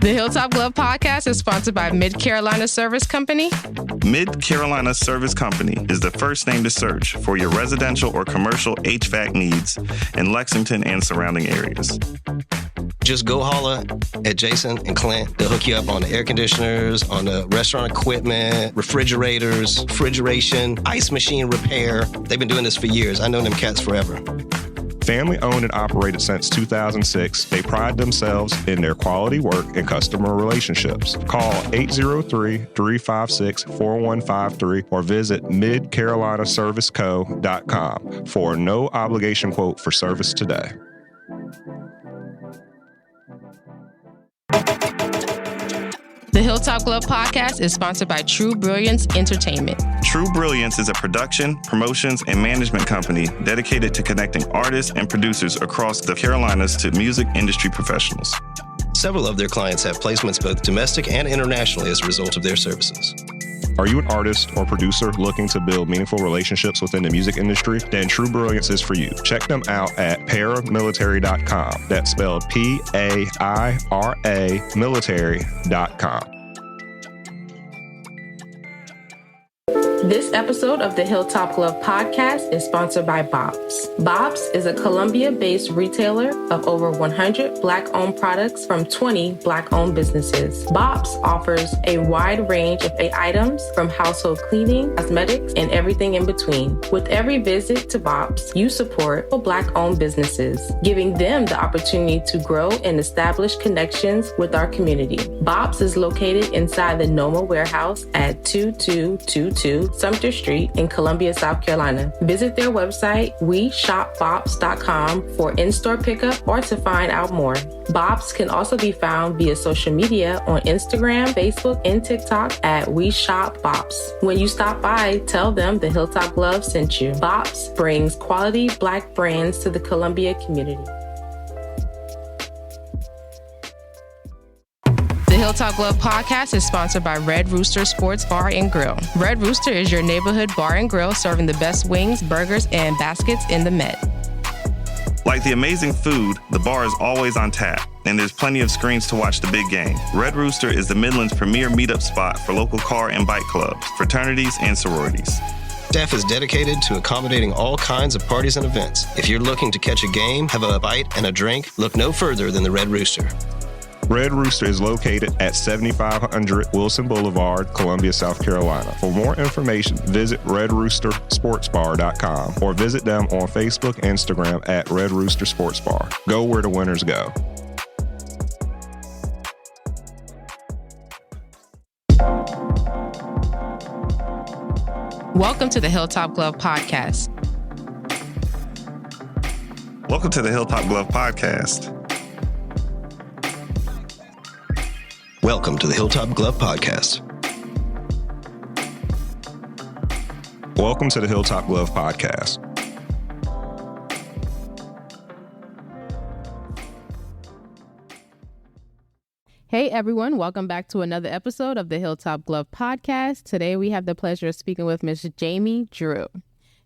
The Hilltop Glove Podcast is sponsored by Mid Carolina Service Company. Mid Carolina Service Company is the first name to search for your residential or commercial HVAC needs in Lexington and surrounding areas. Just go holler at Jason and Clint. They'll hook you up on the air conditioners, on the restaurant equipment, refrigerators, refrigeration, ice machine repair. They've been doing this for years. I know them cats forever. Family owned and operated since 2006, they pride themselves in their quality work and customer relationships. Call 803-356-4153 or visit midcarolinaserviceco.com for a no obligation quote for service today. The Hilltop Glove Podcast is sponsored by True Brilliance Entertainment. True Brilliance is a production, promotions, and management company dedicated to connecting artists and producers across the Carolinas to music industry professionals. Several of their clients have placements both domestic and internationally as a result of their services. Are you an artist or producer looking to build meaningful relationships within the music industry? Then True Brilliance is for you. Check them out at paramilitary.com. That's spelled P-A-I-R-A military.com. This episode of the Hilltop Glove Podcast is sponsored by Bob's. Bob's is a Columbia-based retailer of over 100 Black-owned products from 20 Black-owned businesses. Bob's offers a wide range of items from household cleaning, cosmetics, and everything in between. With every visit to Bob's, you support Black-owned businesses, giving them the opportunity to grow and establish connections with our community. Bob's is located inside the Noma warehouse at 2222 Sumter Street in Columbia, South Carolina. Visit their website, weshopbobs.com for in-store pickup or to find out more. Bob's can also be found via social media on Instagram, Facebook, and TikTok at weshopbobs. When you stop by, tell them the Hilltop Glove sent you. Bob's brings quality Black brands to the Columbia community. The Hilltop Glove Podcast is sponsored by Red Rooster Sports Bar and Grill. Red Rooster is your neighborhood bar and grill serving the best wings, burgers, and baskets in the Met. Like the amazing food, the bar is always on tap, and there's plenty of screens to watch the big game. Red Rooster is the Midland's premier meetup spot for local car and bike clubs, fraternities, and sororities. Staff is dedicated to accommodating all kinds of parties and events. If you're looking to catch a game, have a bite, and a drink, look no further than the Red Rooster. Red Rooster is located at 7500 Wilson Boulevard, Columbia, South Carolina. For more information, visit redroostersportsbar.com or visit them on Facebook and Instagram at Red Rooster Sports Bar. Go where the winners go. Welcome to the Hilltop Glove Podcast. Welcome to the Hilltop Glove Podcast. Welcome to the Hilltop Glove Podcast. Welcome to the Hilltop Glove Podcast. Hey everyone, welcome back to another episode of the Hilltop Glove Podcast. Today we have the pleasure of speaking with Ms. Jamie Drew.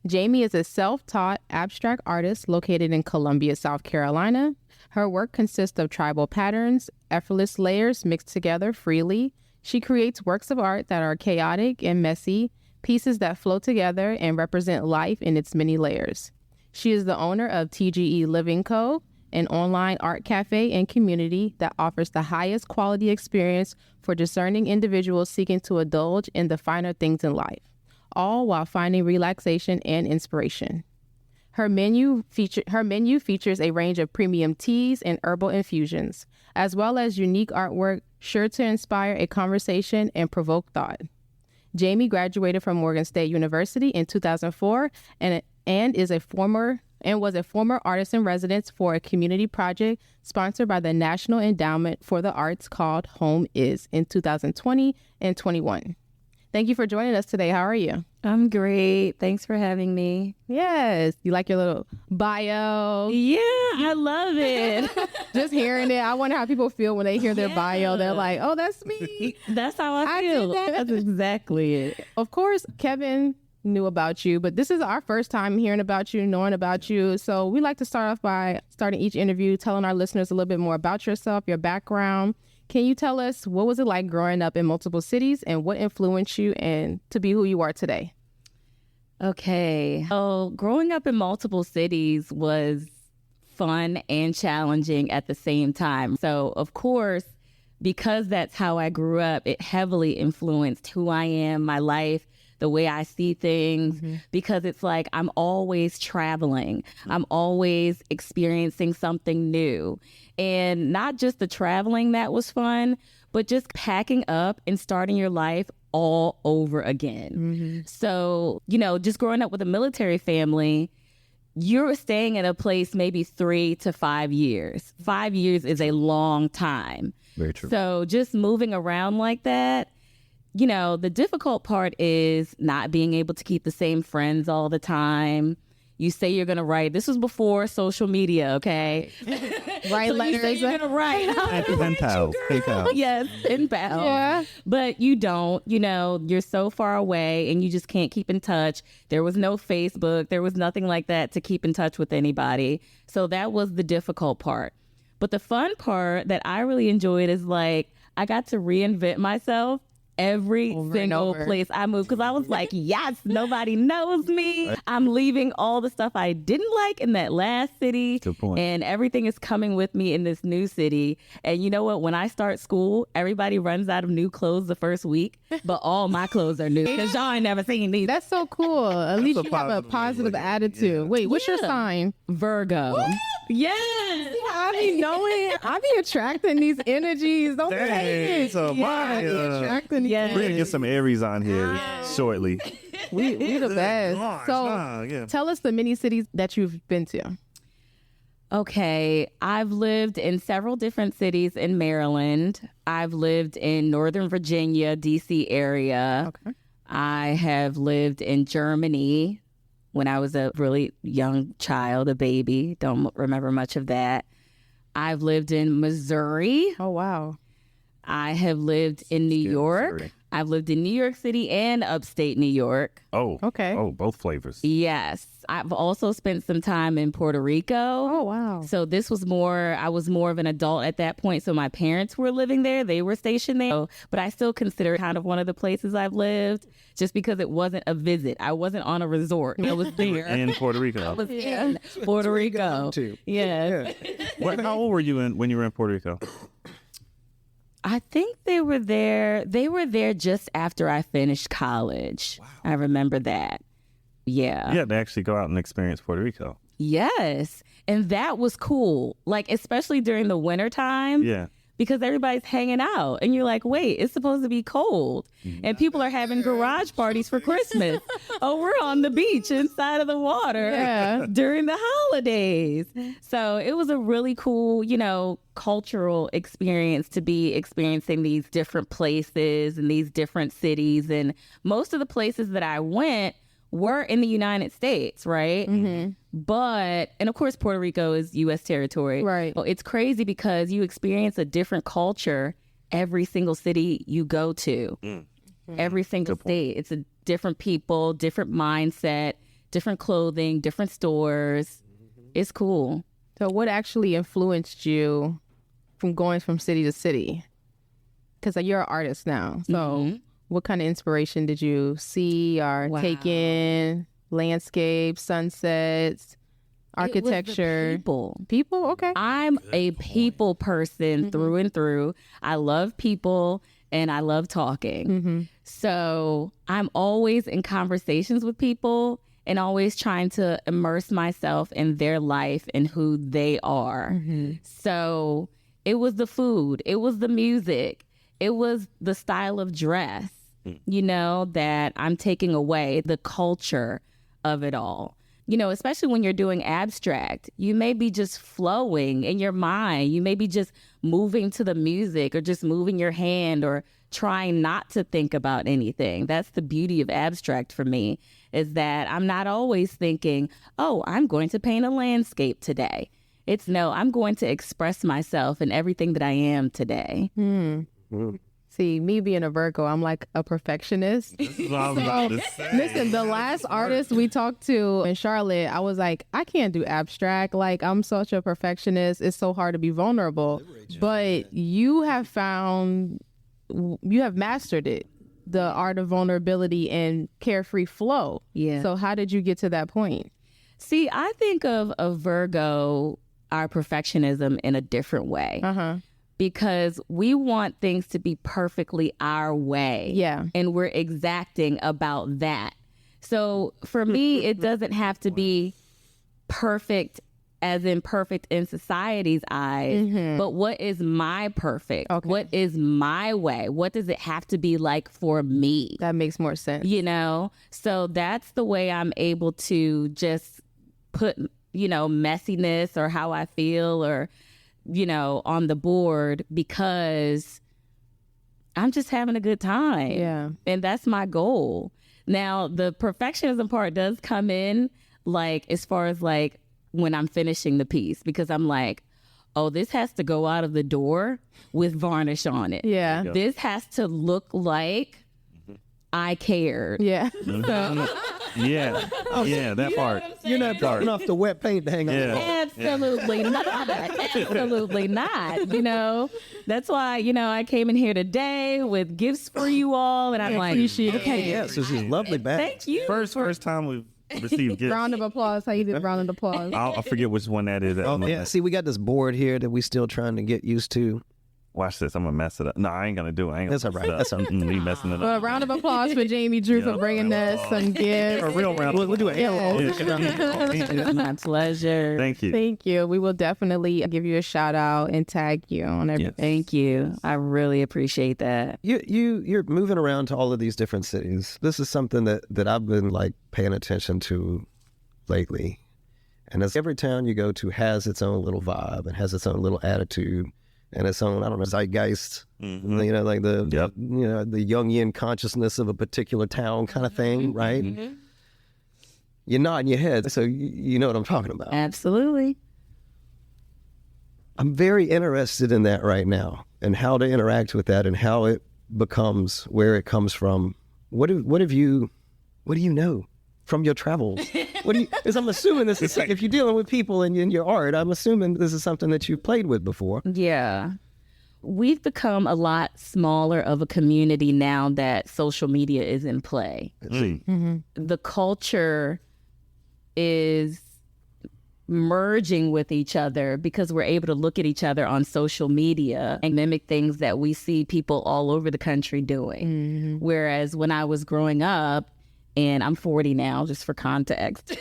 Jamie is a self-taught abstract artist located in Columbia, South Carolina. Her work consists of tribal patterns, effortless layers mixed together freely. She creates works of art that are chaotic and messy, pieces that flow together and represent life in its many layers. She is the owner of TGE Living Co., an online art cafe and community that offers the highest quality experience for discerning individuals seeking to indulge in the finer things in life, all while finding relaxation and inspiration. Her menu features a range of premium teas and herbal infusions, as well as unique artwork sure to inspire a conversation and provoke thought. Jamie graduated from Morgan State University in 2004 and was a former artist in residence for a community project sponsored by the National Endowment for the Arts called Home Is in 2020 and 21. Thank you for joining us today. How are you? I'm great. Thanks for having me. Yes. You like your little bio? Yeah, I love it. Just hearing it. I wonder how people feel when they hear their bio. They're like, oh, that's me. That's how I feel. That's exactly it. Of course, Kevin knew about you, but this is our first time hearing about you, knowing about you. So we like to start off by starting each interview, telling our listeners a little bit more about yourself, your background. Can you tell us what was it like growing up in multiple cities and what influenced you and to be who you are today? Okay. So growing up in multiple cities was fun and challenging at the same time. So, of course, because that's how I grew up, it heavily influenced who I am, my life, the way I see things, because it's like I'm always traveling. I'm always experiencing something new. And not just the traveling that was fun, but just packing up and starting your life all over again. So, just growing up with a military family, you're staying in a place maybe 3 to 5 years. 5 years is a long time. Very true. So just moving around like that, the difficult part is not being able to keep the same friends all the time. You say you're going to write. This was before social media, okay? Write So letters. you say you're going to write. Pen pals. Yes, pen pals. Yeah. But you don't, you're so far away and you just can't keep in touch. There was no Facebook. There was nothing like that to keep in touch with anybody. So that was the difficult part. But the fun part that I really enjoyed is like, I got to reinvent myself every single place I moved, because I was like, yes, nobody knows me. I'm leaving all the stuff I didn't like in that last city. Good point. And everything is coming with me in this new city. And you know what? When I start school, everybody runs out of new clothes the first week, but all my clothes are new because y'all ain't never seen these. That's so cool. At least a you have a positive positive way. attitude. Yeah. Wait, what's your sign? Virgo. Yes. I be knowing. I be attracting these energies. Don't be Dang, hating. so I be attracting these Yes. We're going to get some Aries on here shortly. We the best. So yeah. tell us the many cities that you've been to. Okay, I've lived in several different cities in Maryland. I've lived in Northern Virginia, D.C. area. Okay. I have lived in Germany when I was a really young child, a baby. Don't remember much of that. I've lived in Missouri. Oh, wow. I have lived in New York. Missouri. I've lived in New York City and upstate New York. Oh. Okay. Oh, both flavors. Yes. I've also spent some time in Puerto Rico. Oh, wow. So I was more of an adult at that point. So my parents were living there. They were stationed there. But I still consider it kind of one of the places I've lived just because it wasn't a visit. I wasn't on a resort. I was there. In Puerto I Rico. was in Puerto Rico. too. Yeah. How old were you when you were in Puerto Rico? I think they were there. They were there just after I finished college. Wow. I remember that. Yeah. You had to actually go out and experience Puerto Rico. Yes. And that was cool. Like, especially during the winter time. Yeah. Because everybody's hanging out and you're like, wait, it's supposed to be cold. And people are having garage parties for Christmas. Oh, we're on the beach inside of the water during the holidays. So it was a really cool, cultural experience to be experiencing these different places and these different cities. And most of the places that I went were in the United States, right? Mm-hmm. But, and of course, Puerto Rico is U.S. territory. Right. Well, it's crazy because you experience a different culture every single city you go to. Every single state. It's a different people, different mindset, different clothing, different stores. It's cool. So what actually influenced you from going from city to city? Because you're an artist now. So what kind of inspiration did you see or take in? Landscapes, sunsets, architecture. It was the people. People? Okay. I'm a people person through and through. I love people and I love talking. So I'm always in conversations with people and always trying to immerse myself in their life and who they are. So it was the food, it was the music, it was the style of dress, that I'm taking away, the culture of it all. Especially when you're doing abstract, you may be just flowing in your mind. You may be just moving to the music or just moving your hand or trying not to think about anything. That's the beauty of abstract for me, is that I'm not always thinking, oh, I'm going to paint a landscape today. It's no, I'm going to express myself in everything that I am today. See, me being a Virgo, I'm like a perfectionist. This is what I was about to say. Listen, the last artist we talked to in Charlotte, I was like, I can't do abstract. Like, I'm such a perfectionist. It's so hard to be vulnerable. But you have mastered it, the art of vulnerability and carefree flow. Yeah. So how did you get to that point? See, I think of Virgo, our perfectionism, in a different way. Because we want things to be perfectly our way. Yeah. And we're exacting about that. So for me, it doesn't have to be perfect as in perfect in society's eyes, but what is my perfect? Okay. What is my way? What does it have to be like for me? That makes more sense. You know? So that's the way I'm able to just put, messiness or how I feel or, on the board because I'm just having a good time. Yeah. And that's my goal. Now, the perfectionism part does come in, like, as far as, like, when I'm finishing the piece, because I'm like, oh, this has to go out of the door with varnish on it. Yeah. This has to look like I cared. Yeah. Yeah. Yeah, that part. You're not dropping off the wet paint to hang on. Yeah. Absolutely not. Absolutely not. That's why, I came in here today with gifts for you all. And I'm like, appreciate Yes, this is lovely bag. thank you. First time we've received gifts. Round of applause. How you did round of applause? I forget which one that is. Oh, yeah. See, we got this board here that we still trying to get used to. Watch this. I'm going to mess it up. No, I ain't going to do it. I ain't gonna That's all right. mess it up. That's all right. Me messing it Well, a up. round of applause for Jamie Drew for bringing us some gifts. A real round. We'll do it. My pleasure. Thank you. Thank you. We will definitely give you a shout out and tag you on everything. Thank you. I really appreciate that. You're moving around to all of these different cities. This is something that I've been like paying attention to lately. And as every town you go to has its own little vibe and has its own little attitude and its own, zeitgeist, like the the Jungian consciousness of a particular town kind of thing, right? You're nodding your head, so you know what I'm talking about. Absolutely. I'm very interested in that right now and how to interact with that and how it becomes, where it comes from. What do you know from your travels? Because I'm assuming this is, if you're dealing with people in your art, I'm assuming this is something that you've played with before. Yeah. We've become a lot smaller of a community now that social media is in play. The culture is merging with each other because we're able to look at each other on social media and mimic things that we see people all over the country doing. Whereas when I was growing up, and I'm 40 now, just for context.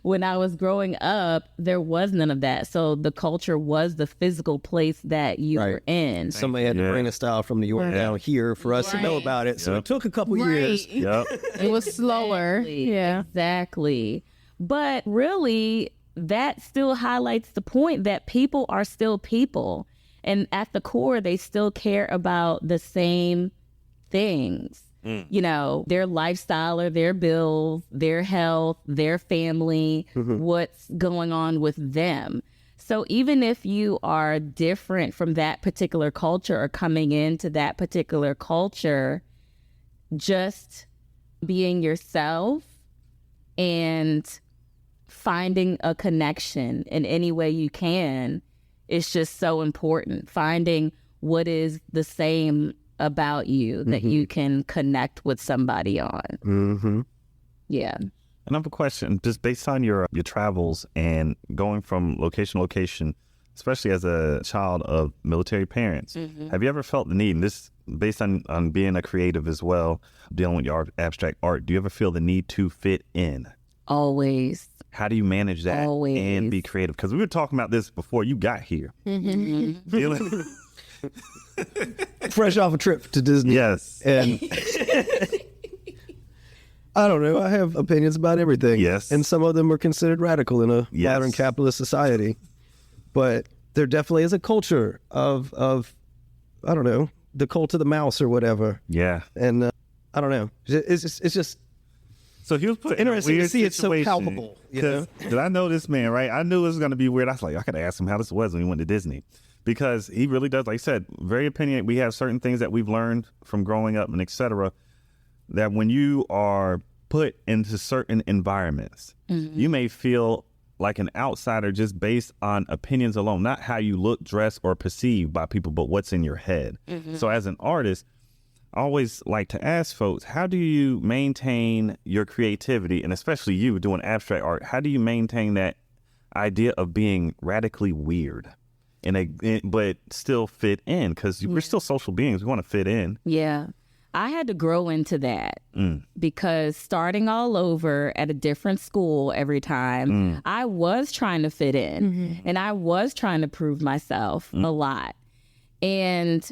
When I was growing up, there was none of that. So the culture was the physical place that you were in. Somebody had to bring a style from New York down here for us to know about it. So it took a couple years. Yep. It was slower. Yeah. Exactly. But really, that still highlights the point that people are still people. And at the core, they still care about the same things. Their lifestyle or their bills, their health, their family, what's going on with them. So even if you are different from that particular culture or coming into that particular culture, just being yourself and finding a connection in any way you can is just so important. Finding what is the same about you that you can connect with somebody on. Yeah. And I have a question, just based on your travels and going from location to location, especially as a child of military parents, have you ever felt the need, and this based on being a creative as well, dealing with your abstract art, do you ever feel the need to fit in? Always. How do you manage that and be creative? Because we were talking about this before you got here. Feeling... Fresh off a trip to Disney. Yes. And I don't know. I have opinions about everything. Yes. And some of them are considered radical in a modern capitalist society. But there definitely is a culture of I don't know, the cult of the mouse or whatever. Yeah. And I don't know. It's just so he was put interesting in a to weird see it so situation, palpable. Because I know this man, right? I knew it was going to be weird. I was like, I got to ask him how this was when we went to Disney. because he really does, like I said, very opinionated. We have certain things that we've learned from growing up and et cetera, that when you are put into certain environments, you may feel like an outsider just based on opinions alone, not how you look, dress, or perceived by people, but what's in your head. So as an artist, I always like to ask folks, how do you maintain your creativity, and especially you doing abstract art, how do you maintain that idea of being radically weird but still fit in? Because we're still social beings. We want to fit in. Yeah. I had to grow into that because starting all over at a different school every time, I was trying to fit in and I was trying to prove myself a lot. And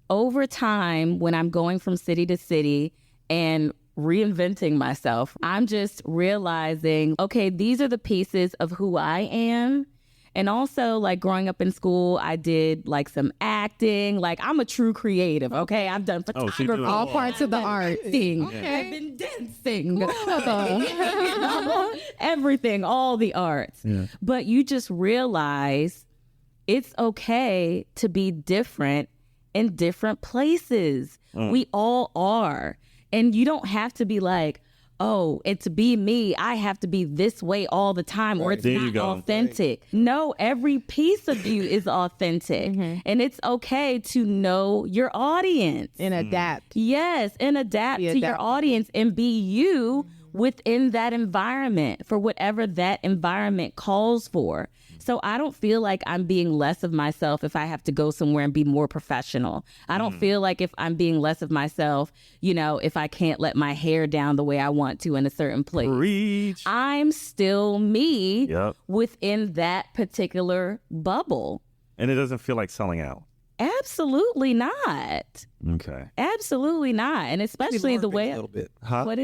over time, when I'm going from city to city and reinventing myself, I'm just realizing, okay, these are the pieces of who I am. And also, like, growing up in school, I did, like, some acting. Like, I'm a true creative, okay? I've done photography. All parts of the art. Acting. Okay. I've been dancing. Everything, all the arts. Yeah. But you just realize it's okay to be different in different places. We all are. And you don't have to be like, oh, and to be me, I have to be this way all the time, or it's not authentic. Right. No, every piece of you is authentic. And it's okay to know your audience. And adapt. Yes, and adapt to your audience and be you within that environment for whatever that environment calls for. So I don't feel like I'm being less of myself if I have to go somewhere and be more professional. I don't feel like if I'm being less of myself, you know, if I can't let my hair down the way I want to in a certain place. Preach. I'm still me within that particular bubble. And it doesn't feel like selling out. Absolutely not. Okay. Absolutely not. And especially the way a little bit.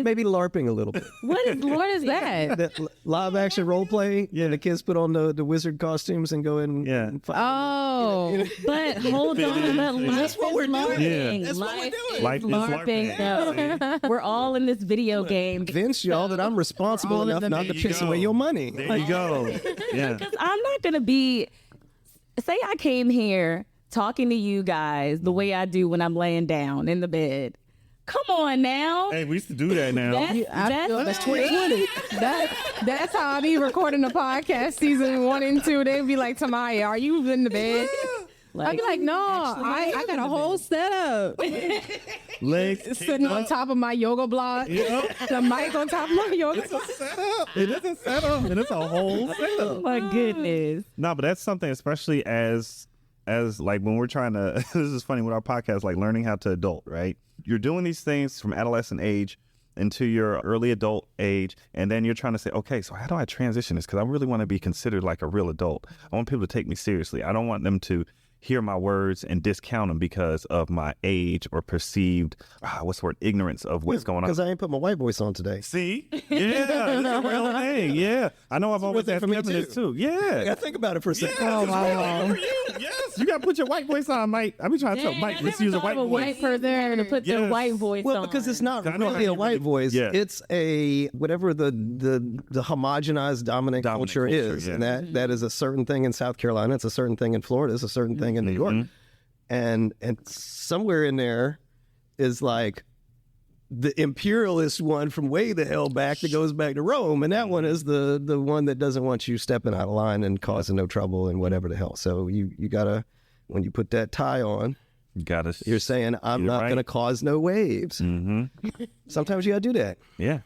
Maybe LARPing a little bit. What is that? That live action role play. Yeah, the kids put on the wizard costumes and go in. Yeah. And fight. Oh, but hold on. That's what we're doing. Yeah. That's what we're doing. Life is LARPing. No. We're all in this video game. Convince y'all that I'm responsible enough not to piss away your money. There you go. Yeah. Because I'm not going to be, say I came here talking to you guys the way I do when I'm laying down in the bed. Come on now. Hey, we used to do that now. That's 2020. That's how I be recording the podcast season 1 and 2. They'd be like, Tamaya, are you in the bed? I'd be like, no, I got a whole setup. Legs sitting on top of my yoga block. The mic on top of my yoga block. It is a setup. It is a whole setup. Oh my goodness. No, but that's something, especially as like when we're trying to, this is funny with our podcast, like learning how to adult, right? You're doing these things from adolescent age into your early adult age, and then you're trying to say, okay, so how do I transition this? Because I really want to be considered like a real adult. I want people to take me seriously. I don't want them to hear my words and discount them because of my age or perceived, ignorance of what's going on. Because I ain't put my white voice on today. See? Yeah, that's a real thing. Yeah. I know I've always asked Kevin this too. Yeah. I gotta think about it for a second. Oh, wow. Yes. You got to put your white voice on, Mike. I be trying to tell Mike, let's use a white voice. White person to put their white voice on. Well, because it's not really a white voice. Yeah. It's a, whatever the homogenized dominant culture is. Yeah. And that is a certain thing in South Carolina. It's a certain thing in Florida. It's a certain thing in New York. And somewhere in there is like the imperialist one from way the hell back that goes back to Rome. And that one is the one that doesn't want you stepping out of line and causing no trouble and whatever the hell. So you gotta, when you put that tie on, you're saying, I'm not going to cause no waves. Sometimes you got to do that. Yeah.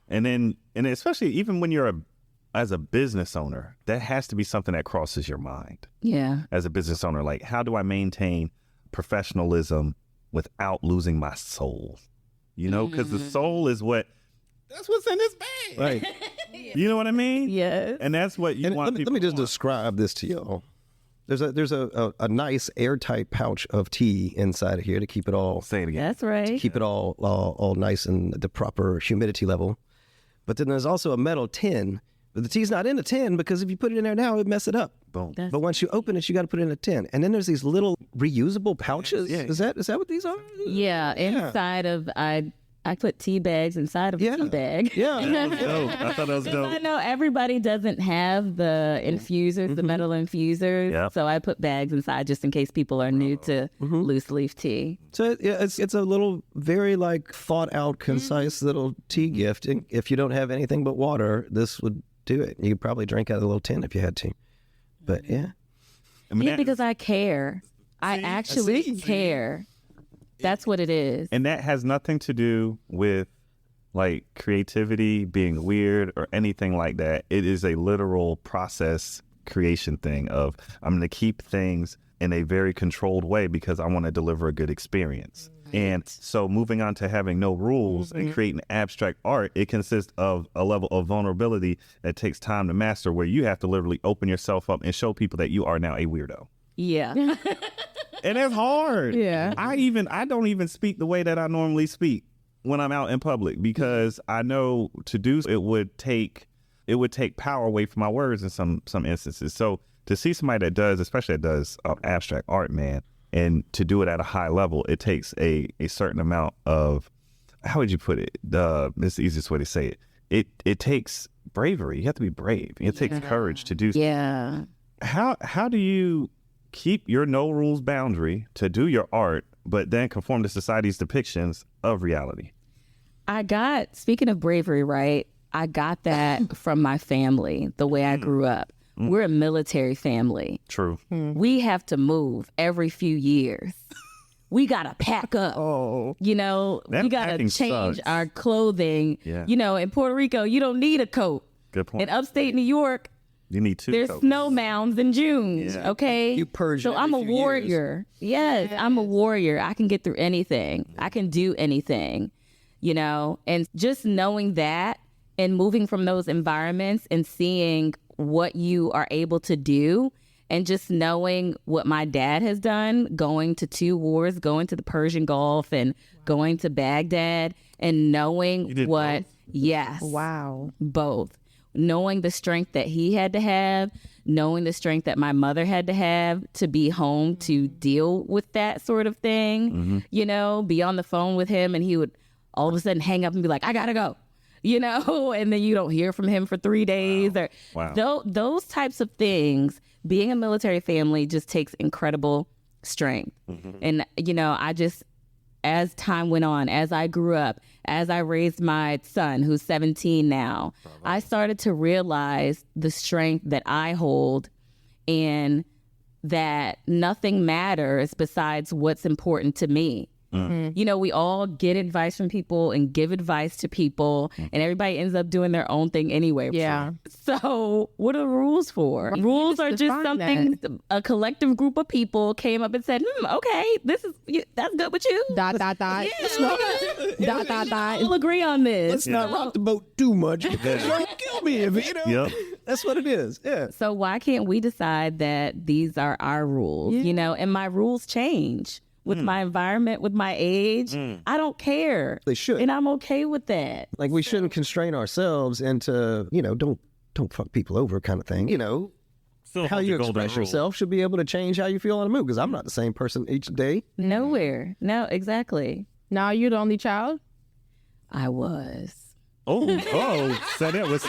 And especially even when you're as a business owner, that has to be something that crosses your mind. Yeah. As a business owner, like, how do I maintain professionalism without losing my soul? You know, because the soul is that's what's in this bag. Right. You know what I mean? Yes. And that's what you want people Let me just describe this to y'all. There's a nice airtight pouch of tea inside of here to keep it all. Say it again. That's right. To keep it all nice and the proper humidity level. But then there's also a metal tin. But the tea's not in a tin because if you put it in there now, it'd mess it up. Boom. But once you open it, you got to put it in a tin. And then there's these little reusable pouches. Yeah. Is that what these are? Yeah. Inside of, I I put tea bags inside of a tea bag. Yeah. That was dope. I thought that was dope. I know everybody doesn't have the infusers, the metal infusers. Yep. So I put bags inside just in case people are new to loose leaf tea. So yeah, it's a little very like thought out, concise little tea gift. And if you don't have anything but water, this would do it. You could probably drink out of a little tin if you had to. But yeah. I mean, Yeah, because I care. I actually care. That's what it is. and that has nothing to do with like creativity, being weird, or anything like that. It is a literal process creation thing of I'm going to keep things in a very controlled way because I want to deliver a good experience. And so moving on to having no rules and creating abstract art, it consists of a level of vulnerability that takes time to master, where you have to literally open yourself up and show people that you are now a weirdo. Yeah. And it's hard. Yeah. I don't even speak the way that I normally speak when I'm out in public, because I know to do so, it would take power away from my words in some instances. So to see somebody that does, especially that does abstract art, man, and to do it at a high level, it takes a certain amount of, how would you put it? It's the easiest way to say it. It takes bravery. You have to be brave. It takes courage to do so. Yeah. How do you keep your no rules boundary to do your art, but then conform to society's depictions of reality? Speaking of bravery, right? I got that from my family, the way I grew up. We're a military family. True. We have to move every few years. We got to pack up. You know, That we got to packing change sucks. our clothing. Yeah. You know, in Puerto Rico, you don't need a coat. Good point. In upstate New York, You need two there's coats. snow mounds in June. Yeah. Okay. You purge So every I'm a few warrior. Yes, I'm a warrior. I can get through anything. I can do anything, you know, and just knowing that and moving from those environments and seeing what you are able to do, and just knowing what my dad has done, going to 2 wars, going to the Persian Gulf and going to Baghdad, and knowing did what, both? yes. Wow. Both. Knowing the strength that he had to have, knowing the strength that my mother had to have to be home to deal with that sort of thing, you know, be on the phone with him and he would all of a sudden hang up and be like, I gotta go, you know, and then you don't hear from him for 3 days. Wow. Those types of things. Being a military family just takes incredible strength. And, you know, as time went on, as I grew up, as I raised my son, who's 17 now, I started to realize the strength that I hold and that nothing matters besides what's important to me. You know, we all get advice from people and give advice to people, and everybody ends up doing their own thing anyway. Yeah. So what are the rules for? Rules are just define something a collective group of people came up and said, okay, that's good with you. Dot, dot, dot. Dot, dot, dot. We'll agree on this. Let's not rock the boat too much. Because you don't kill me if you know. Yep. That's what it is. Yeah. So why can't we decide that these are our rules, you know, and my rules change with my environment, with my age. I don't care. They should. And I'm okay with that. Like we shouldn't constrain ourselves into, you know, don't fuck people over kind of thing. You know, Still how hold you the golden express rule. yourself should be able to change how you feel on the move. Because I'm not the same person each day. Nowhere. No, exactly. Now you're the only child? I was. Said that with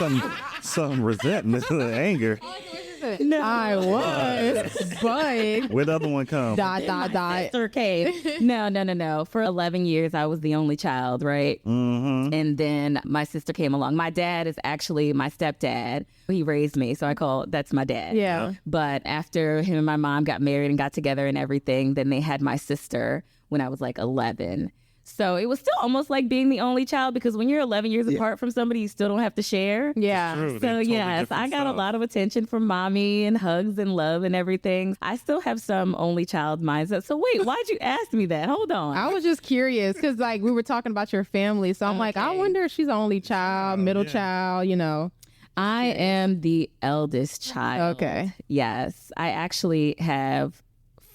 some resentment, anger. I was, but Where'd the other one come? dot, dot, dot. Sister came. No. For 11 years, I was the only child, right? Mm-hmm. And then my sister came along. My dad is actually my stepdad. He raised me, so that's my dad. Yeah. But after him and my mom got married and got together and everything, then they had my sister when I was like 11. So it was still almost like being the only child, because when you're 11 years apart from somebody, you still don't have to share. Yeah. True. So They're totally yes, different I got a stuff. lot of attention from mommy and hugs and love and everything. I still have some only child mindset. So wait, why'd you ask me that? Hold on. I was just curious because, like, we were talking about your family. So I'm like, I wonder if she's the only child, middle child, you know. I am the eldest child. Okay. Yes. I actually have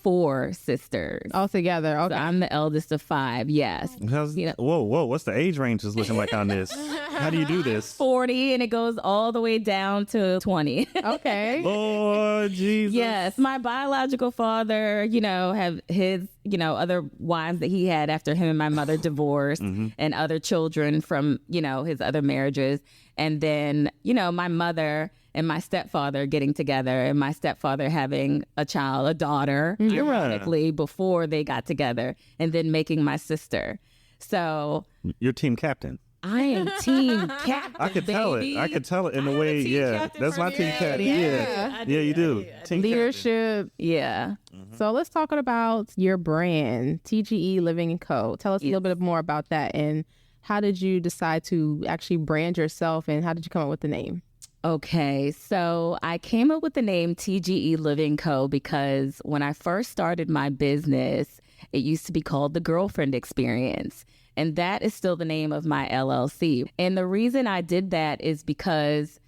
4 sisters. Altogether, okay. So I'm the eldest of 5. Yes. Whoa, what's the age range is looking like on this? How do you do this? 40, and it goes all the way down to 20. Okay. Lord Jesus. Yes, my biological father, have his, other wives that he had after him and my mother divorced, and other children from, his other marriages. And then, my mother and my stepfather getting together, and my stepfather having a daughter, ironically, before they got together, and then making my sister. So You're team captain. I am team captain. I could tell it. I could tell it in the way. Yeah, that's my team captain. Yeah, you do. Team Leadership. Yeah. So let's talk about your brand, TGE Living & Co. Tell us a little bit more about that, and how did you decide to actually brand yourself, and how did you come up with the name? Okay, so I came up with the name TGE Living Co. because when I first started my business, it used to be called The Girlfriend Experience. And that is still the name of my LLC. And the reason I did that is because,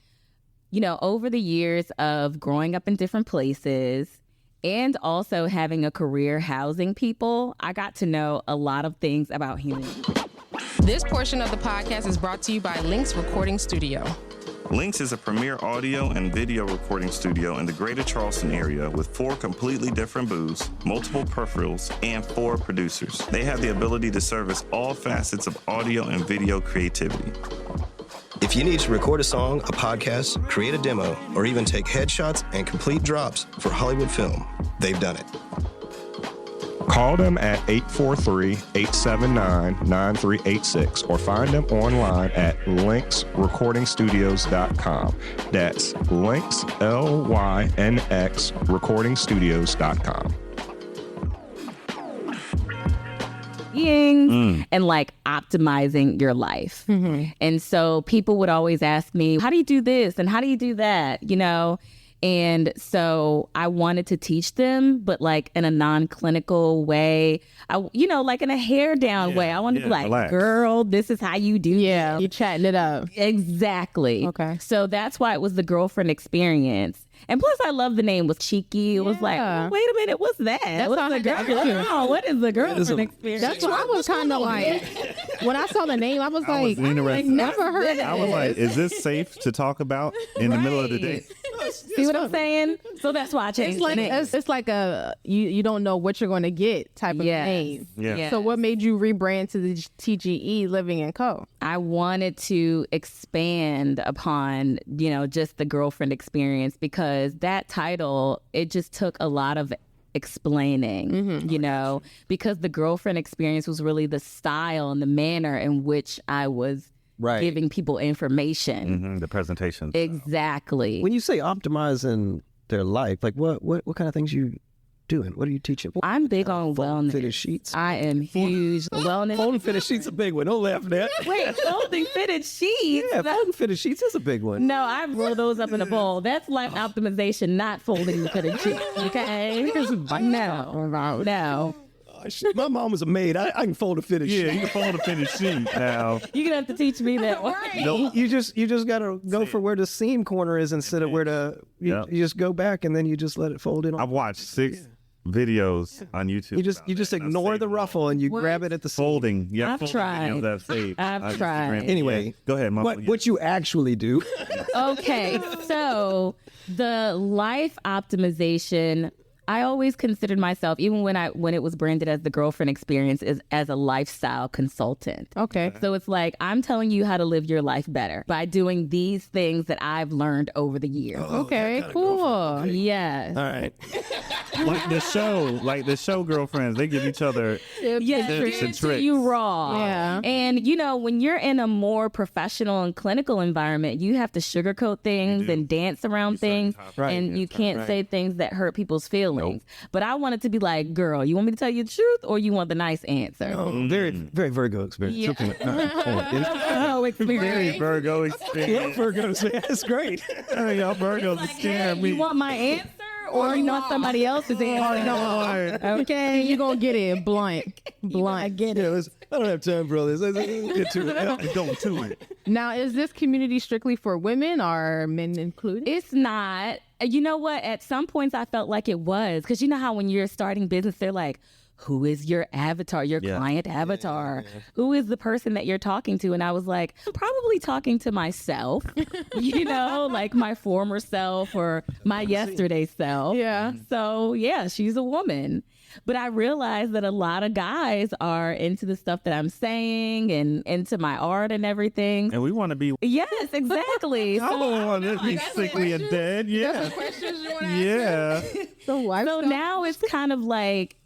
over the years of growing up in different places and also having a career housing people, I got to know a lot of things about humans. This portion of the podcast is brought to you by Lynx Recording Studio. Lynx is a premier audio and video recording studio in the greater Charleston area with 4 completely different booths, multiple peripherals, and 4 producers. They have the ability to service all facets of audio and video creativity. If you need to record a song, a podcast, create a demo, or even take headshots and complete drops for Hollywood film, they've done it. Call them at 843-879-9386 or find them online at lynxrecordingstudios.com. That's Lynx, Lynx, recordingstudios.com. And optimizing your life. And so people would always ask me, how do you do this? And how do you do that? And so I wanted to teach them, but in a non-clinical way, in a hair down way. I wanted to be like, relax. Girl, this is how you do Yeah, this. you're chatting it up. Exactly. Okay. So that's why it was the Girlfriend Experience. And plus, I love the name. Was cheeky. It was like, oh, wait a minute, what's that? What's the girl? What is the Girlfriend Experience? That's what I was kind of like. When I saw the name, I was like, I've never heard of I was like, is this safe to talk about in the middle of the day? See what I'm saying? So that's why I changed the name. It's like a you don't know what you're going to get type of name. Yeah. So what made you rebrand to the TGE Living & Co? I wanted to expand upon, just the Girlfriend Experience, because that title, it just took a lot of explaining, because the Girlfriend Experience was really the style and the manner in which I was giving people information. The presentation. Exactly. When you say optimizing their life, what kind of things you doing? What are you teaching? I'm big on wellness. Fitted sheets. I am huge wellness. Folding fitted sheets is a big one. Don't laugh at that. Wait, folding fitted sheets? Yeah, folding fitted sheets is a big one. No, I roll those up in a bowl. That's life optimization, not folding the fitted sheets. Okay? No. Oh, shit. My mom was a maid. I can fold a fitted sheet. Yeah, you can fold a fitted sheet now. You're gonna have to teach me that one. You just gotta go for where the seam corner is instead of where you just go back and then you just let it fold in. I've watched 6 videos on YouTube. You just ignore the ruffle and you grab it at the seam. Folding. Yeah, I've tried. I've tried. Anyway, go ahead, Mom. What you actually do? Okay, so the life optimization, I always considered myself, even when it was branded as the Girlfriend Experience, as a lifestyle consultant. Okay. So it's like, I'm telling you how to live your life better by doing these things that I've learned over the years. Okay, cool. Yes. All right. like the show Girlfriends, they give each other Yes, tips and tricks. you raw. Yeah. And when you're in a more professional and clinical environment, you have to sugarcoat things and dance around things, and you can't say things that hurt people's feelings. But I want it to be like, girl, you want me to tell you the truth, or you want the nice answer? Oh, very, very Virgo experience. Yeah. Okay. Oh, experience. Very Virgo experience. Virgo, that's great. Y'all Virgos are scaring me. You want my answer, or you want somebody else's answer? Okay, you're going to get it blunt. I get Yeah, it. I don't have time for all this. Let's get to it. Go to it. Now, is this community strictly for women or men included? It's not. You know what? At some points, I felt like it was. Because you know how when you're starting business, they're like, who is your avatar, your client avatar? Yeah. Who is the person that you're talking to? And I was like, I'm probably talking to myself, you know, like my former self or my yesterday self. Yeah. So, yeah, she's a woman. But I realized that a lot of guys are into the stuff that I'm saying and into my art and everything. And we want to be. Yes, exactly. I don't want to be sickly and dead. Yeah. Yeah. So now it's kind of like,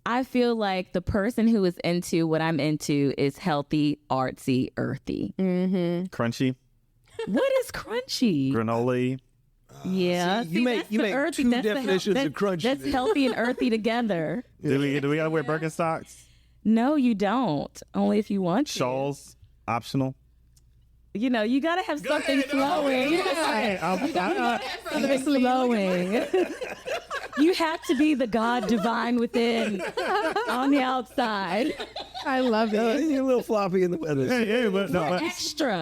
I feel like the person who is into what I'm into is healthy, artsy, earthy. Mm-hmm. Crunchy. What is crunchy? Granola. Yeah. See, you make earthy. two definitions of crunchy. That's healthy and earthy together. Do we gotta wear Birkenstocks? No, you don't. Only if you want to. Shawls, optional. You know, you gotta have something flowing. Something flowing. You have to be the God divine within on the outside. I love it. You're a little floppy in the weather.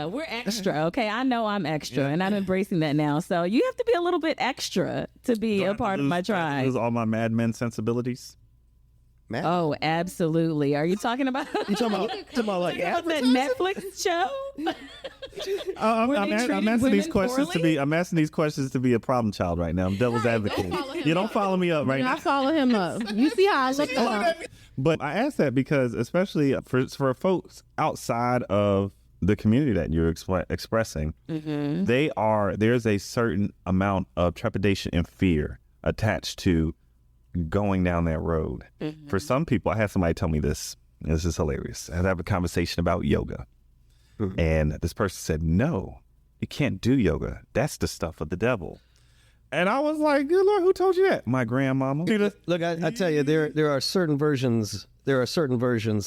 We're extra. Okay, I know I'm extra, and I'm embracing that now. So you have to be a little bit extra to be a part of my tribe. Lose all my Mad Men sensibilities. Man. Oh, absolutely. Are you talking about? You talking about like that Netflix show? I'm asking these questions poorly? I'm asking these questions to be a problem child right now. I'm devil's advocate. You don't follow me up right now. I follow him up. You see how I look at him. But I ask that because, especially for folks outside of the community that you're expressing, there's a certain amount of trepidation and fear attached to going down that road. For some people, I had somebody tell me this. This is hilarious. I have a conversation about yoga. And this person said, no, you can't do yoga. That's the stuff of the devil. And I was like, good Lord, who told you that? My grandmama. Look, I tell you, there are certain versions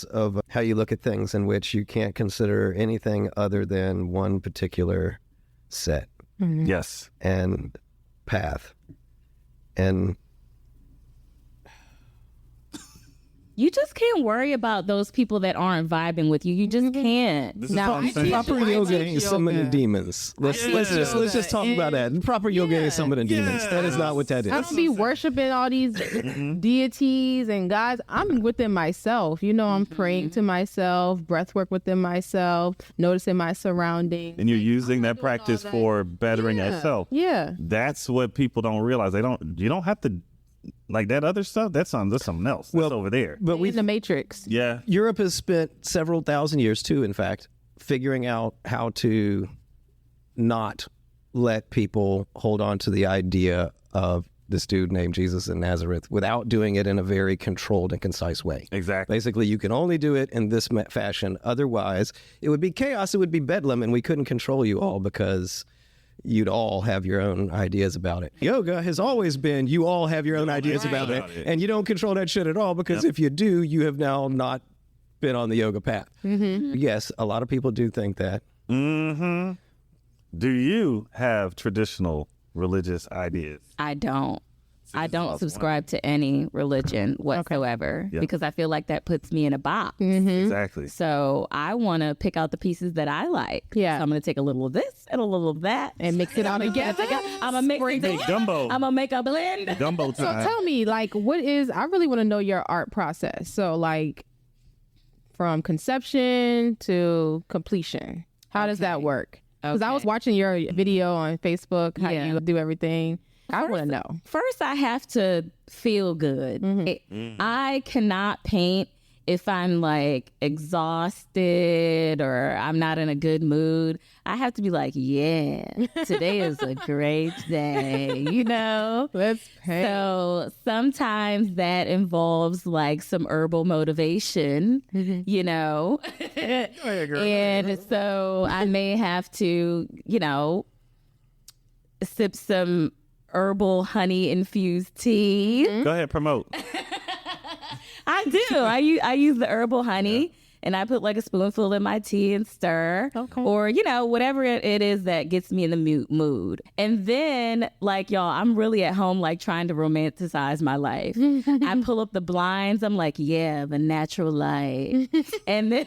of how you look at things in which you can't consider anything other than one particular set. Yes. And path. And you just can't worry about those people that aren't vibing with you. You just can't. Now, proper yoga ain't summoning demons. Let's just talk about that. Proper yoga ain't summoning demons. That is not what that is. I don't be worshiping all these deities and gods. I'm within myself. You know, I'm praying to myself, breath work within myself, noticing my surroundings. And you're using that practice for bettering yourself. Yeah. That's what people don't realize. You don't have to, like that other stuff, that's something else. That's over there. But In the Matrix. Yeah. Europe has spent several thousand years too, in fact, figuring out how to not let people hold on to the idea of this dude named Jesus in Nazareth without doing it in a very controlled and concise way. Exactly. Basically, you can only do it in this fashion. Otherwise, it would be chaos. It would be bedlam, and we couldn't control you all because you'd all have your own ideas about it. Yoga has always been you all have your own ideas about it, and you don't control that shit at all because if you do, you have now not been on the yoga path. Yes, a lot of people do think that. Do you have traditional religious ideas? I don't. I don't subscribe to any religion whatsoever because I feel like that puts me in a box. Exactly. So I want to pick out the pieces that I like. Yeah. So I'm going to take a little of this and a little of that And mix it all together. I'm going to mix it gumbo. I'm going to make a blend. Gumbo So time. tell me, like, I really want to know your art process. So, like, from conception to completion, how does that work? Because I was watching your video on Facebook, how you do everything. I want to know. First, I have to feel good. I cannot paint if I'm like exhausted or I'm not in a good mood. I have to be like, yeah, today is a great day, you know? Let's paint. So sometimes that involves like some herbal motivation, you know? And so I may have to, you know, sip some herbal honey infused tea. Go ahead, promote. I do. I use the herbal honey and I put like a spoonful in my tea and stir. Or, you know, whatever it is that gets me in the mood. And then, like, y'all, I'm really at home, like, trying to romanticize my life. I pull up the blinds. I'm like, yeah, the natural light. And then...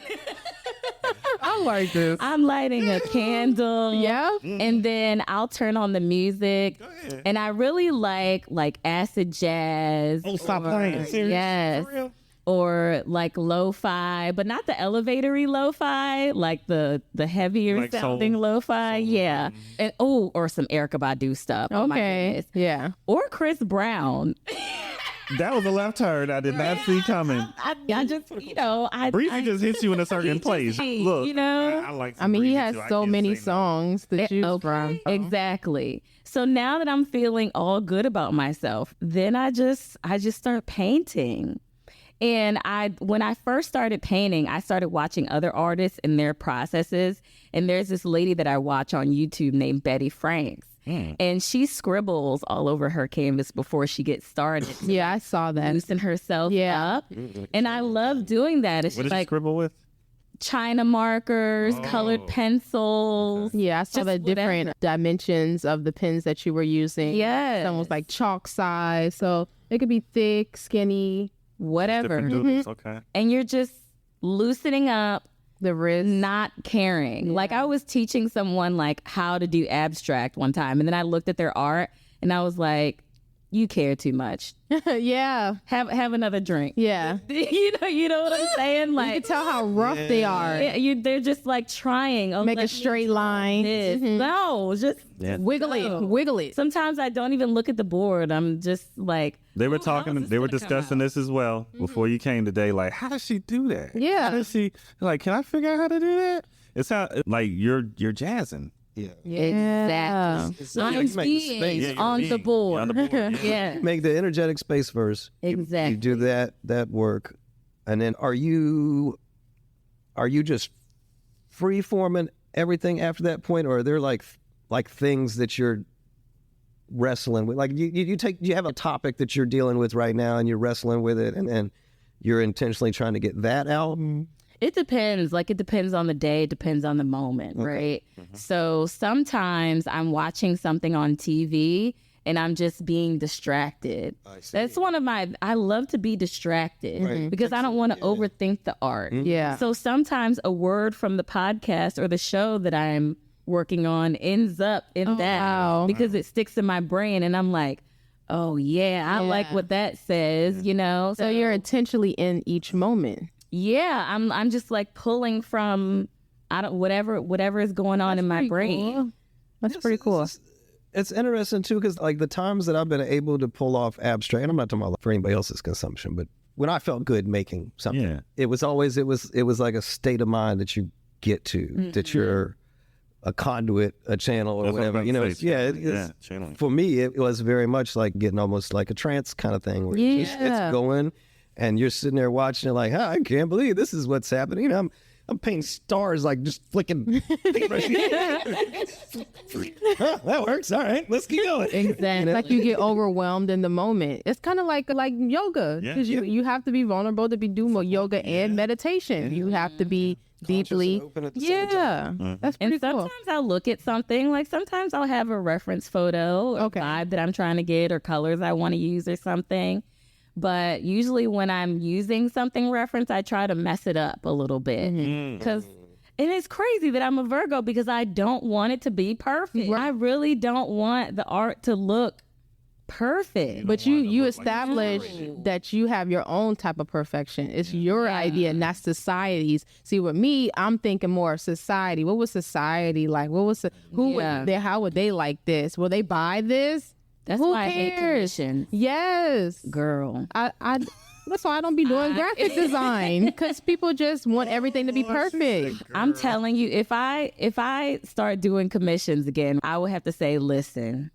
I like this. I'm lighting a candle. Yeah. And then I'll turn on the music. And I really like acid jazz. Oh, stop playing. Serious? Yes. For real? Or like lo-fi, but not the elevatory lo-fi, like the heavier Like sounding soul. lo-fi. Yeah. And or some Erykah Badu stuff. Oh my Okay. goodness. Yeah. Or Chris Brown. That was a left turn I did not see coming. I just, I Breezy just hits you in a certain place. Look, I like. I mean, he Breezy, has too. I so can't many say no. songs to choose Okay, from. exactly. So now that I'm feeling all good about myself, then I just start painting. And when I first started painting, I started watching other artists and their processes. And there's this lady that I watch on YouTube named Betty Franks. And she scribbles all over her canvas before she gets started. Yeah, I saw that. Loosen herself Yeah. up. And I love doing that. It's What just did you like scribble with? China markers, colored pencils. Yeah, I saw Just the different whatever. dimensions of the pens that you were using. Yes. Some was like chalk size. So it could be thick, skinny, Whatever. Different doodles. Okay. And you're just loosening up, the wrist. not caring. Like I was teaching someone like how to do abstract one time, and then I looked at their art and I was like, you care too much. Yeah. Have another drink. Yeah. You know what I'm saying? You Like can tell how rough they are. they're just like trying. Oh, Make a let me straight try line. this. No, just Wiggle it. No. Wiggle it. sometimes I don't even look at the board. I'm just like, They were "Ooh, how's talking. this They were gonna come discussing out?" this as well before you came today. Like, how does she do that? Yeah. How does she? Like, can I figure out how to do that? It's how like you're jazzing. Yeah. Exactly. It's like I'm you make the being space. Yeah, you're on the being board. on the board, Yeah. Make the energetic space first. Exactly. You do that work, and then are you just free forming everything after that point, or are there like things that you're wrestling with? Like you have a topic that you're dealing with right now, and you're wrestling with it, and then you're intentionally trying to get that out. It depends. Like, it depends on the day. It depends on the moment, right? So sometimes I'm watching something on TV and I'm just being distracted. That's one of I love to be distracted because I don't want to overthink the art. Yeah. So sometimes a word from the podcast or the show that I'm working on ends up in that wow. because it sticks in my brain and I'm like, oh yeah, I like what that says, So you're intentionally in each moment. Yeah, I'm just like pulling from whatever is going on in my brain. Cool. That's pretty cool. It's interesting too, because like the times that I've been able to pull off abstract, and I'm not talking about for anybody else's consumption, but when I felt good making something, it was like a state of mind that you get to, that you're a conduit, a channel, or That's what I was whatever. about to say, It's channeling. for me, it was very much like getting almost like a trance kind of thing, where it's going, and you're sitting there watching it, like, I can't believe this is what's happening. I'm painting stars, like just flicking. That works. All right, let's keep going. Exactly. Like you get overwhelmed in the moment. It's kind of like yoga because you have to be vulnerable to be doing yoga and meditation. You have to be deeply. Open at the same time. That's pretty And cool. sometimes I'll look at something, like sometimes I'll have a reference photo or vibe that I'm trying to get or colors I want to use or something. But usually when I'm using something reference, I try to mess it up a little bit. Because and it's crazy that I'm a Virgo because I don't want it to be perfect. I really don't want the art to look perfect. But you establish that you have your own type of perfection. It's your idea, not society's. See, with me, I'm thinking more of society. What was society like? What was how would they like this? Will they buy this? That's Who why I hate cares? commissions. Yes, Girl. I that's why I don't be doing graphic design because people just want everything to be perfect. I'm telling you, if I start doing commissions again, I would have to say, listen,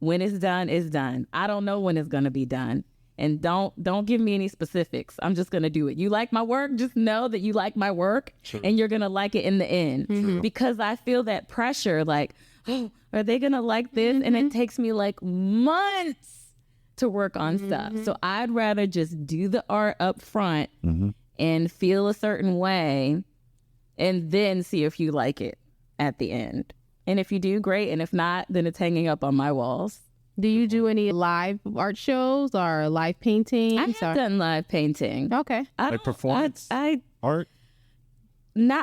when it's done, it's done. I don't know when it's gonna be done. And don't give me any specifics. I'm just gonna do it. You like my work, just know that you like my work and you're gonna like it in the end. Because I feel that pressure, like, oh, are they gonna like this? And it takes me like months to work on stuff. So I'd rather just do the art up front and feel a certain way and then see if you like it at the end. And if you do, great. And if not, then it's hanging up on my walls. Do you do any live art shows or live paintings? I have done live painting. Okay. I Like don't- performance? I Art?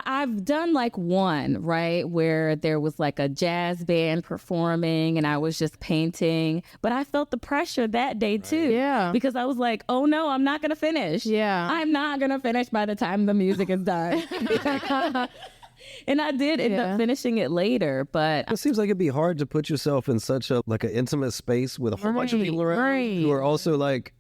I've done like one, right, where there was like a jazz band performing and I was just painting, but I felt the pressure that day too. Yeah. Because I was like, oh no, I'm not going to finish. Yeah. I'm not going to finish by the time the music is done. And I did end up finishing it later, but It seems like it'd be hard to put yourself in such a like an intimate space with a whole bunch of people around who are also like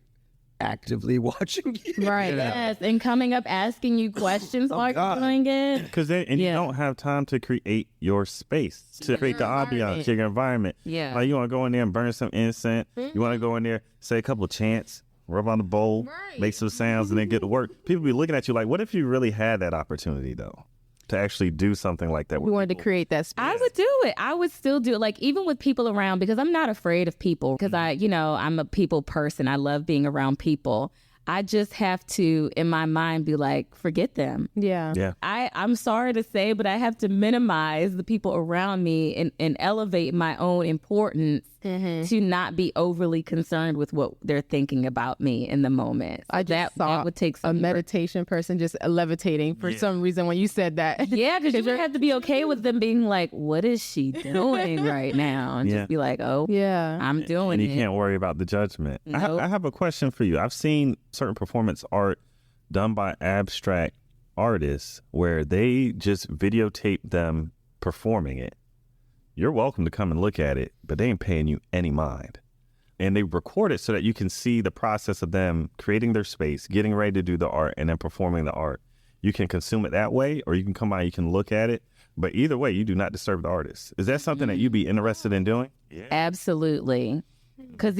actively watching you. Right. yes, and coming up asking you questions while you're doing it. Because you don't have time to create your space, to create the ambiance, your environment. Yeah. Like you want to go in there and burn some incense. You want to go in there, say a couple of chants, rub on the bowl, make some sounds, and then get to work. People be looking at you like, what if you really had that opportunity, though, to actually do something like that? We wanted to create that space. I would do it. I would still do it. Like even with people around, because I'm not afraid of people because I'm a people person. I love being around people. I just have to, in my mind, be like, forget them. Yeah. Yeah. I'm sorry to say, but I have to minimize the people around me and elevate my own importance to not be overly concerned with what they're thinking about me in the moment. So I just saw that would take a some meditation person just levitating for some reason when you said that. Yeah, because you would have to be okay with them being like, what is she doing right now? And just be like, oh, Yeah. I'm doing And you it. can't worry about the judgment. Nope. I have a question for you. I've seen certain performance art done by abstract artists where they just videotape them performing it. You're welcome to come and look at it, but they ain't paying you any mind. And they record it so that you can see the process of them creating their space, getting ready to do the art, and then performing the art. You can consume it that way, or you can come by, you can look at it. But either way, you do not disturb the artist. Is that something that you'd be interested in doing? Yeah. Absolutely. Because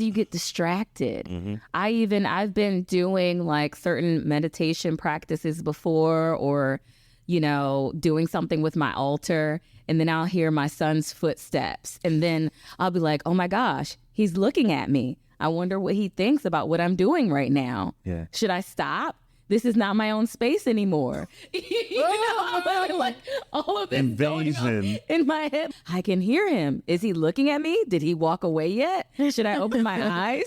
you get distracted. I've been doing like certain meditation practices before, or, doing something with my altar, and then I'll hear my son's footsteps, and then I'll be like, oh my gosh, he's looking at me. I wonder what he thinks about what I'm doing right now. Yeah. Should I stop? This is not my own space anymore. Like all of this going on Invasion. in my head. I can hear him. Is he looking at me? Did he walk away yet? Should I open my eyes?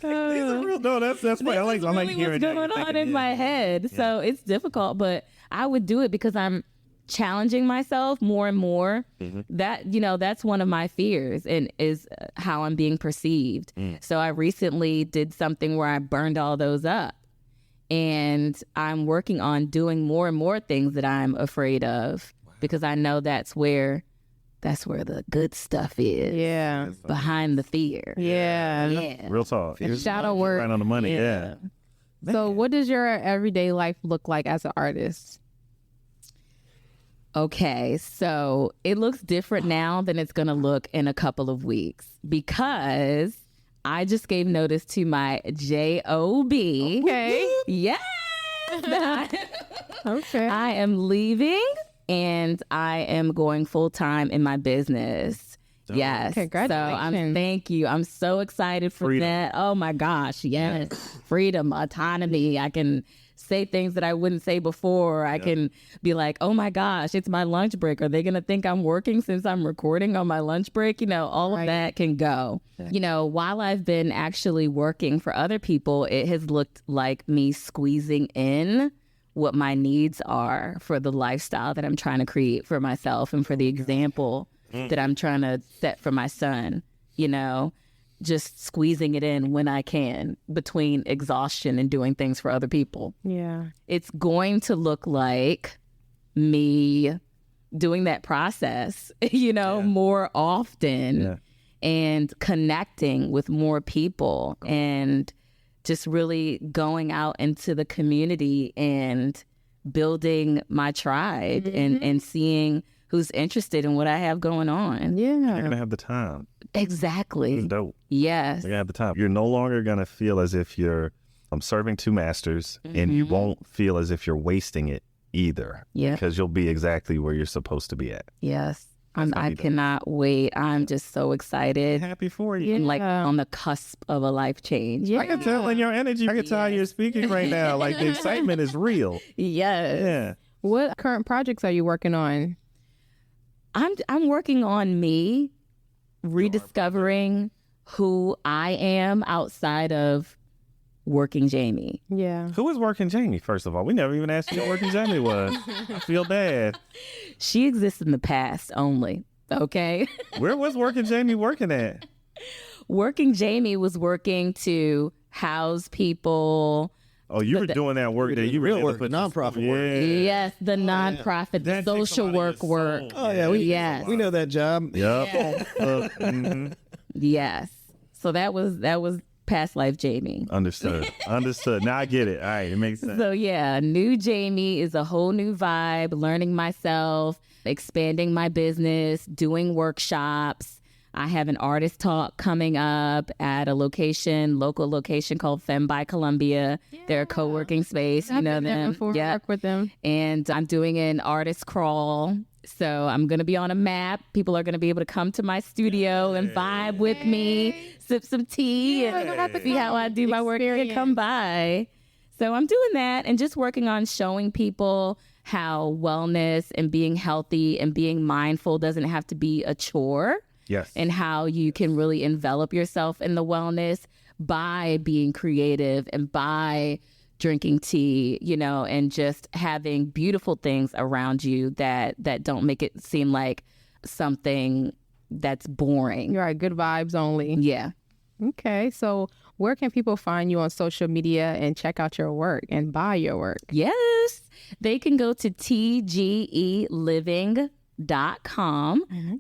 No, that's why I like really hearing what's going on in my head. So it's difficult, but I would do it because I'm challenging myself more and more. That's one of my fears, and is how I'm being perceived. So I recently did something where I burned all those up, and I'm working on doing more and more things that I'm afraid of, because I know that's where the good stuff is. Yeah. Behind the fear. Yeah. Real talk. Shadow work. Right on the money. Yeah. So what does your everyday life look like as an artist? Okay, so it looks different now than it's going to look in a couple of weeks, because I just gave notice to my job. Okay. Yes. Okay. I am leaving, and I am going full time in my business. Yes. Congratulations. Thank you. I'm so excited for Freedom. that. Oh my gosh. Yes. Freedom, autonomy. I can say things that I wouldn't say before. I can be like, oh my gosh, it's my lunch break. Are they going to think I'm working since I'm recording on my lunch break? All of that can go. While I've been actually working for other people, it has looked like me squeezing in what my needs are for the lifestyle that I'm trying to create for myself, and for the example that I'm trying to set for my son, just squeezing it in when I can, between exhaustion and doing things for other people. Yeah. It's going to look like me doing that process, more often, and connecting with more people, and just really going out into the community and building my tribe, and seeing who's interested in what I have going on. You're Yeah. going to have the time. Exactly. It's dope. Yes. You're going to have the time. You're no longer going to feel as if you're serving two masters, and you won't feel as if you're wasting it either. Yeah. Because you'll be exactly where you're supposed to be at. Yes. gonna I be dope. cannot wait. I'm just so excited. Happy for you. I'm like on the cusp of a life change. Yeah. I can tell in your energy. I can tell how you're speaking right now. Like the excitement is real. Yes. Yeah. What current projects are you working on? I'm working on me rediscovering who I am outside of Working Jamie. Yeah. Who is Working Jamie, first of all? We never even asked you what Working Jamie was. I feel bad. She exists in the past only, okay? Where was Working Jamie working at? Working Jamie was working to house people. Oh, you were doing that work that you real really work, nonprofit work. Yeah. Yes, the nonprofit, the That takes social a lot work of your work. soul. Oh yeah, Yes. we know that job. Yep. Yes. So that was past life Jamie. Understood. Now I get it. All right, it makes sense. So yeah, new Jamie is a whole new vibe, learning myself, expanding my business, doing workshops. I have an artist talk coming up at a local location called Femme by Columbia. Yeah. They're a co-working space. You know them. Yeah. Work with them. And I'm doing an artist crawl. So I'm going to be on a map. People are going to be able to come to my studio and vibe with me, sip some tea, and see how I do my work and come by. So I'm doing that and just working on showing people how wellness and being healthy and being mindful doesn't have to be a chore. Yes. And how you can really envelop yourself in the wellness by being creative and by drinking tea, and just having beautiful things around you that don't make it seem like something that's boring. You're right. Good vibes only. Yeah. Okay. So where can people find you on social media and check out your work and buy your work? Yes. They can go to tgeliving.com.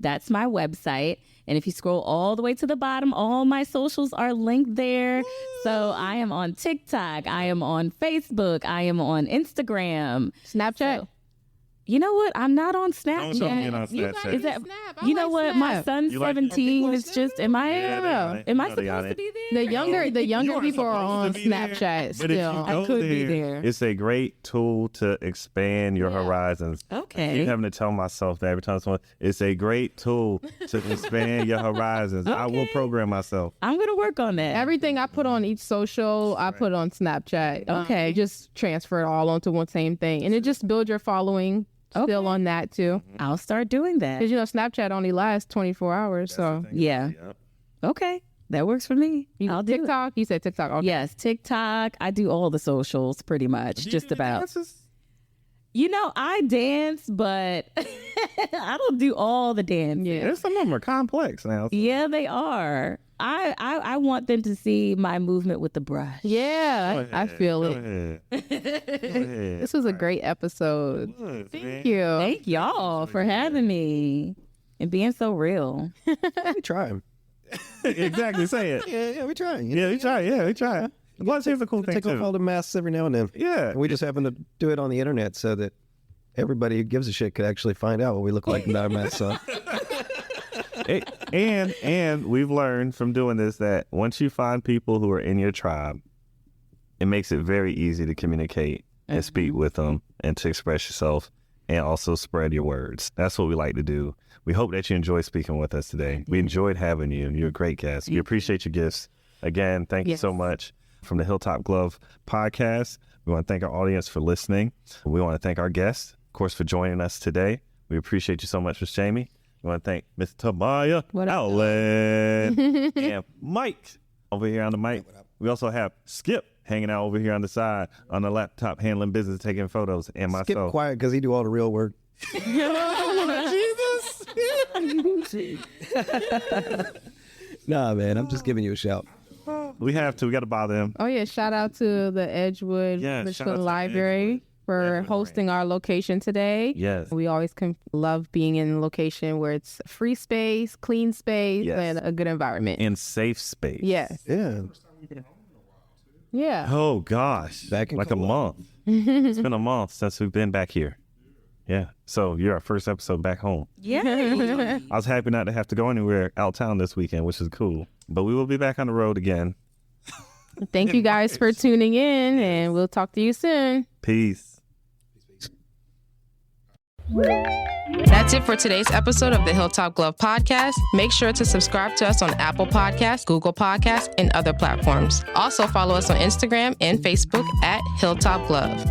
That's my website. And if you scroll all the way to the bottom, all my socials are linked there. So I am on TikTok. I am on Facebook. I am on Instagram. Snapchat. So, you know what? I'm not on Snapchat. Don't get on Snapchat. Is that, you know what? My son's 17. It's just, am I supposed to be there? The younger people are on Snapchat still. I could be there. It's a great tool to expand your horizons. Okay. I keep having to tell myself that every time it's a great tool to expand your horizons. I will program myself. I'm going to work on that. Everything I put on each social, I put on Snapchat. Okay. Just transfer it all onto one same thing. And it just builds your following. Still on that too. I'll start doing that. Because Snapchat only lasts 24 hours. So yeah. Okay. That works for me. I'll do TikTok. You said TikTok. Okay. Yes, TikTok. I do all the socials pretty much. Just about. Dances? I dance, but I don't do all the dance. Yeah, some of them are complex now. So. Yeah, they are. I want them to see my movement with the brush. Yeah, I feel it. This was a great episode. Thank you. Thank y'all for having me and being so real. We try. Exactly, say it. Yeah, we try. We try. Plus, here's the cool thing, take off all the masks every now and then. Yeah. And we just happen to do it on the internet so that everybody who gives a shit could actually find out what we look like in our masks on. And we've learned from doing this that once you find people who are in your tribe, it makes it very easy to communicate and speak with them and to express yourself and also spread your words. That's what we like to do. We hope that you enjoy speaking with us today. We enjoyed having you. You're a great guest. We appreciate your gifts. Again, thank you so much. From the Hilltop Glove podcast, we want to thank our audience for listening. We want to thank our guests, of course, for joining us today. We appreciate you so much, Miss Jamie. We want to thank Miss Tamaya Allen and Mike over here on the mic. We also have Skip hanging out over here on the side on the laptop, handling business, taking photos, and myself. Skip quiet because he do all the real work. Jesus. Nah, man, I'm just giving you a shout. We got to bother him. Oh yeah, shout out to the Edgewood Michigan Library for hosting our location today. Yes. We always love being in a location where it's free space, clean space, and a good environment. And safe space. Yes. Yeah. Yeah. Oh gosh. Back in like a month. It's been a month since we've been back here. Yeah. So you're our first episode back home. Yeah. I was happy not to have to go anywhere out town this weekend, which is cool. But we will be back on the road again. Thank you guys for tuning in, and we'll talk to you soon. Peace. That's it for today's episode of the Hilltop Glove Podcast. Make sure to subscribe to us on Apple Podcasts, Google Podcasts, and other platforms. Also follow us on Instagram and Facebook at Hilltop Glove.